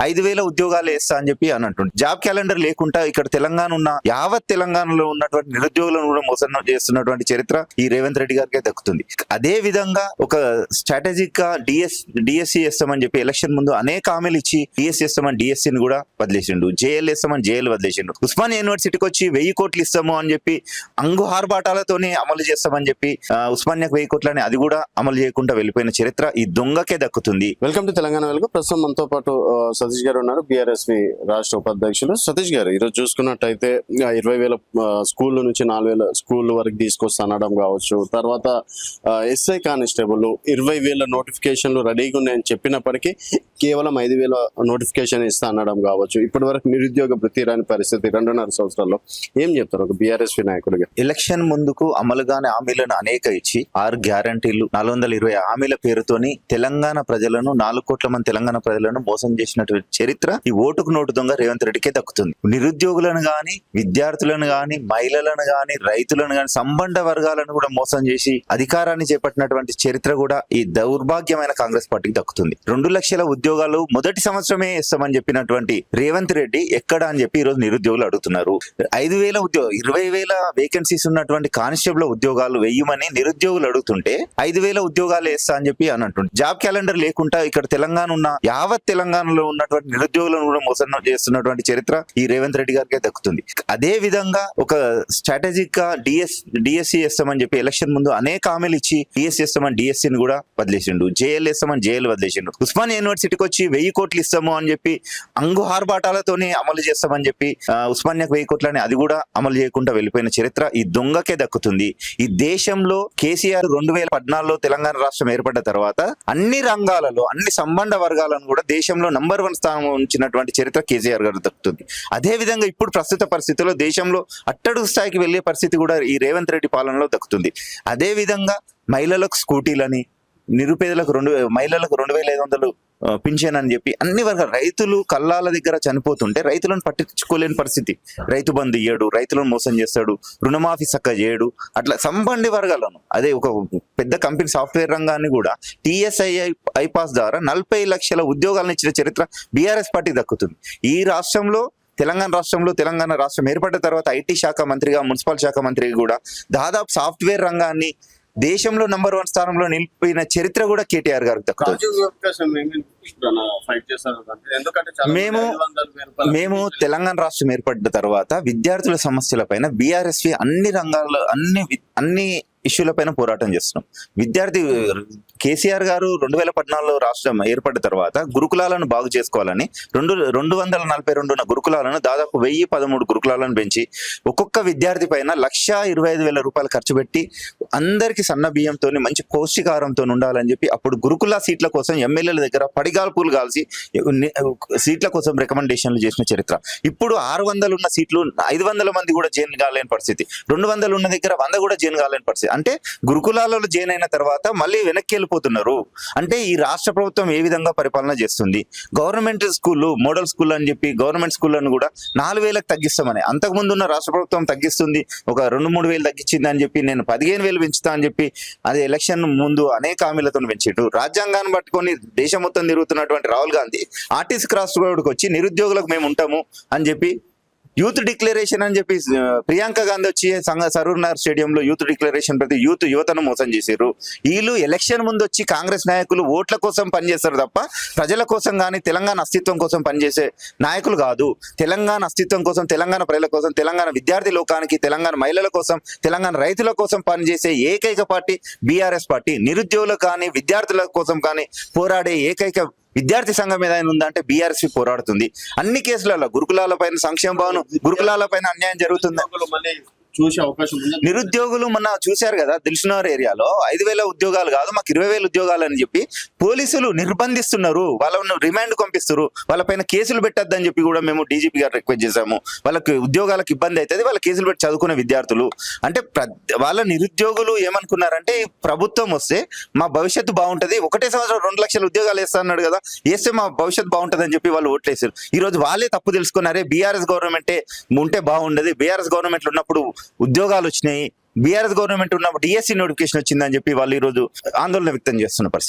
5,000 ఉద్యోగాలు వేస్తా అని చెప్పి అని అంటుంది. జాబ్ క్యాలెండర్ లేకుండా ఇక్కడ తెలంగాణ ఉన్న యావత్ తెలంగాణలో ఉన్నటువంటి నిరుద్యోగులను కూడా మోసం చేస్తున్నటువంటి చరిత్ర ఈ రేవంత్ రెడ్డి గారికే దక్కుతుంది. అదే విధంగా ఒక స్ట్రాటజిక్ గా డిఎస్సి చేస్తామని చెప్పి ఎలక్షన్ ముందు అనేక హామీలు ఇచ్చి డిఎస్సి చేస్తామని డిఎస్సిని కూడా వదిలేసిండు, జేఎల్ వేస్తామని జేఎల్ వదిలేసిండు. ఉస్మానియా యూనివర్సిటీకి వచ్చి 1000 కోట్లు ఇస్తాము అని చెప్పి అంగు ఆర్భాటాలతోనే అమలు చేస్తామని చెప్పి ఉస్మానియాకు 1000 కోట్లని అది కూడా అమలు చేయకుండా వెళ్ళిపోయిన చరిత్ర ఈ దొంగకే దక్కుతుంది. వెల్కమ్ టు తెలంగాణ వెలుగు. ప్రస్తుతం మనతో పాటు సతీష్ గారు ఉన్నారు, బీఆర్ఎస్వి రాష్ట్ర ఉపాధ్యక్షులు. సతీష్ గారు, ఈరోజు చూసుకున్నట్టయితే 20,000 స్కూల్ నుంచి 4,000 స్కూల్ వరకు తీసుకొస్తా అనడం కావచ్చు, తర్వాత ఎస్ఐ కానిస్టేబుల్ 20,000 నోటిఫికేషన్లు రెడీగా ఉన్నాయని చెప్పినప్పటికీ కేవలం 5,000 నోటిఫికేషన్ ఇస్తా అనడం కావచ్చు. ఇప్పటి వరకు నిరుద్యోగ వృత్తి రాని పరిస్థితి 2.5 సంవత్సరాల్లో. ఏం చెప్తారు ఒక బీఆర్ఎస్వి నాయకుడిగా? ఎలక్షన్ ముందుకు అమలుగానే హామీలను అనేక ఇచ్చి 6 గ్యారంటీలు 420 హామీల పేరుతోని తెలంగాణ ప్రజలను 4 కోట్ల మంది తెలంగాణ ప్రజలను మోసం చేసినటువంటి చరిత్ర ఈ ఓటుకు నోటు దొంగ రేవంత్ రెడ్డికే దక్కుతుంది. నిరుద్యోగులను గాని, విద్యార్థులను గాని, మహిళలను గాని, రైతులను గాని, సంబంధ వర్గాలను కూడా మోసం చేసి అధికారాన్ని చేపట్టినటువంటి చరిత్ర కూడా ఈ దౌర్భాగ్యమైన కాంగ్రెస్ పార్టీకి దక్కుతుంది. 2 లక్షల ఉద్యోగాలు మొదటి సంవత్సరమే ఇస్తామని చెప్పినటువంటి రేవంత్ రెడ్డి ఎక్కడ అని చెప్పి ఈ రోజు నిరుద్యోగులు అడుగుతున్నారు. 5,000 ఉద్యోగం 20,000 వేకెన్సీస్ ఉన్నటువంటి కానిస్టేబుల్ ఉద్యోగాలు వెయ్యమని నిరుద్యోగులు అడుగుతుంటే 5,000 ఉద్యోగాలు వేస్తా అని చెప్పి అని అంటుంది. జాబ్ క్యాలెండర్ లేకుండా ఇక్కడ తెలంగాణ ఉన్న యావత్ తెలంగాణలో ఉన్నటువంటి నిరుద్యోగులను కూడా మోసం చేస్తున్నటువంటి చరిత్ర ఈ రేవంత్ రెడ్డి గారికే దక్కుతుంది. అదే విధంగా ఒక స్ట్రాటజిక్ గా డిఎస్సి చేస్తామని చెప్పి ఎలక్షన్ ముందు అనేక హామీలు ఇచ్చి డిఎస్సి చేస్తామని డిఎస్సిని కూడా వదిలేసిండు, జేఎల్ వేస్తామని జేఎల్ వదిలేసిండు. ఉస్మానియా యూనివర్సిటీకి వచ్చి 1000 కోట్లు ఇస్తాము అని చెప్పి అంగు ఆర్భాటాలతోనే అమలు చేస్తామని చెప్పి ఉస్మానియాకు 1000 కోట్లని అది కూడా అమలు చేయకుండా వెళ్ళిపోయిన చరిత్ర ఈ దొంగకే దక్కుతుంది. ఈ దేశంలో కేసీఆర్ 2014లో తెలంగాణ రాష్ట్రం ఏర్పడ్డ తర్వాత అన్ని రంగాలలో అన్ని సంబంధ వర్గాలను కూడా దేశంలో నంబర్ 1 స్థానం ఉంచినటువంటి చరిత్ర కేసీఆర్ గారు దక్కుతుంది. అదే విధంగా ఇప్పుడు ప్రస్తుత పరిస్థితుల్లో దేశంలో అట్టడుగు స్థాయికి వెళ్లే పరిస్థితి కూడా ఈ రేవంత్ రెడ్డి పాలనలో దక్కుతుంది. అదే విధంగా మహిళలకు స్కూటీలని, నిరుపేదలకు మహిళలకు 2,500 పింఛన్ అని చెప్పి అన్ని వర్గాలు, రైతులు కల్లాల దగ్గర చనిపోతుంటే రైతులను పట్టించుకోలేని పరిస్థితి. రైతు బంధు ఇయ్యడు, రైతులను మోసం చేస్తాడు, రుణమాఫీ చక్కగా చేయడు. అట్లా సంబంధి వర్గాలను, అదే ఒక పెద్ద కంపెనీ సాఫ్ట్వేర్ రంగాన్ని కూడా టీఎస్ఐ పాస్ ద్వారా 40 లక్షల ఉద్యోగాలను ఇచ్చిన చరిత్ర బీఆర్ఎస్ పార్టీ దక్కుతుంది. ఈ రాష్ట్రంలో తెలంగాణ రాష్ట్రం ఏర్పడ్డ తర్వాత ఐటీ శాఖ మంత్రిగా, మున్సిపల్ శాఖ మంత్రిగా కూడా దాదాపు సాఫ్ట్వేర్ రంగాన్ని దేశంలో నంబర్ 1 స్థానంలో నిలిపిన చరిత్ర కూడా కేటీఆర్ గారికి దక్కుతుంది. మేము తెలంగాణ రాష్ట్రం ఏర్పడ్డ తర్వాత విద్యార్థుల సమస్యలపైన బీఆర్ఎస్వి అన్ని రంగాల్లో అన్ని ఇష్యూలపైన పోరాటం చేస్తున్నాం. విద్యార్థి కేసీఆర్ గారు 2014లో రాష్ట్రం ఏర్పడ్డ తర్వాత గురుకులాలను బాగు చేసుకోవాలని 242 గురుకులాలను దాదాపు 1013 గురుకులాలను పెంచి ఒక్కొక్క విద్యార్థి పైన 1,25,000 రూపాయలు ఖర్చు పెట్టి అందరికి సన్న బియ్యంతో మంచి పౌష్టికాహారంతో ఉండాలని చెప్పి అప్పుడు గురుకుల సీట్ల కోసం ఎమ్మెల్యేల దగ్గర పడిగాల్పులు కాల్చి సీట్ల కోసం రికమెండేషన్లు చేసిన చరిత్ర. ఇప్పుడు 600 ఉన్న సీట్లు 500 మంది కూడా జైన్ కాలేని పరిస్థితి, 200 ఉన్న దగ్గర 100 కూడా జైన్ కాలేని పరిస్థితి. అంటే గురుకులాలలో జైన్ అయిన తర్వాత మళ్ళీ వెనక్కి వెళ్ళిపోతున్నారు. అంటే ఈ రాష్ట్ర ప్రభుత్వం ఏ విధంగా పరిపాలన చేస్తుంది? గవర్నమెంట్ స్కూళ్ళు, మోడల్ స్కూల్ అని చెప్పి గవర్నమెంట్ స్కూళ్ళను కూడా 4,000కి తగ్గిస్తామని, అంతకుముందు ఉన్న రాష్ట్ర ప్రభుత్వం తగ్గిస్తుంది, ఒక 2-3 వేలు తగ్గించింది అని చెప్పి నేను 15,000 పెంచుతా అని చెప్పి అది ఎలక్షన్ ముందు అనేక హామీలతో పెంచాడు. రాజ్యాంగాన్ని పట్టుకొని దేశం మొత్తం తిరుగుతున్నటువంటి రాహుల్ గాంధీ ఆర్టీసీ క్రాస్ రోడ్కి వచ్చి నిరుద్యోగులకు మేము ఉంటాము అని చెప్పి యూత్ డిక్లరేషన్ అని చెప్పి ప్రియాంక గాంధీ వచ్చి సరూర్ నగర్ స్టేడియంలో యూత్ డిక్లరేషన్ ప్రతి యువతను మోసం చేశారు. వీళ్ళు ఎలక్షన్ ముందు వచ్చి కాంగ్రెస్ నాయకులు ఓట్ల కోసం పనిచేస్తారు తప్ప ప్రజల కోసం కానీ తెలంగాణ అస్తిత్వం కోసం పనిచేసే నాయకులు కాదు. తెలంగాణ అస్తిత్వం కోసం, తెలంగాణ ప్రజల కోసం, తెలంగాణ విద్యార్థి లోకానికి, తెలంగాణ మహిళల కోసం, తెలంగాణ రైతుల కోసం పనిచేసే ఏకైక పార్టీ బీఆర్ఎస్ పార్టీ. నిరుద్యోగులు కానీ విద్యార్థుల కోసం కానీ పోరాడే ఏకైక విద్యార్థి సంఘం ఏదైనా ఉందంటే బీఆర్ఎస్ పోరాడుతుంది. అన్ని కేసులలో గురుకులాల పైన సంక్షేమ భవనం, గురుకులాల పైన అన్యాయం జరుగుతుంది. చూసే అవకాశం ఉంది. నిరుద్యోగులు మొన్న చూశారు కదా, దిల్సుఖ్నగర్ ఏరియాలో 5,000 ఉద్యోగాలు కాదు మాకు 20,000 ఉద్యోగాలు అని చెప్పి పోలీసులు నిర్బంధిస్తున్నారు, వాళ్ళను రిమాండ్ పంపిస్తారు, వాళ్ళపైన కేసులు పెట్టద్దని చెప్పి కూడా మేము డీజీపీ గారు రిక్వెస్ట్ చేశాము. వాళ్ళకి ఉద్యోగాలకు ఇబ్బంది అవుతుంది, వాళ్ళ కేసులు పెట్టి చదువుకునే విద్యార్థులు. అంటే వాళ్ళ నిరుద్యోగులు ఏమనుకున్నారంటే ప్రభుత్వం వస్తే మా భవిష్యత్తు బాగుంటది, ఒకటే సంవత్సరం 2 లక్షల ఉద్యోగాలు వేస్తా అన్నాడు కదా, వేస్తే మా భవిష్యత్తు బాగుంటది అని చెప్పి వాళ్ళు ఓట్లేసారు. ఈ రోజు వాళ్ళే తప్పు తెలుసుకున్నారే, బీఆర్ఎస్ గవర్నమెంటే ఉంటే బాగుండదు, బీఆర్ఎస్ గవర్నమెంట్ ఉన్నప్పుడు ఉద్యోగాలు వచ్చినాయి, బీఆర్ఎస్ గవర్నమెంట్ ఉన్నప్పుడు డిఎస్సి నోటిఫికేషన్ వచ్చిందని చెప్పి వాళ్ళు ఈ రోజు ఆందోళన వ్యక్తం చేస్తున్న పరిస్థితి.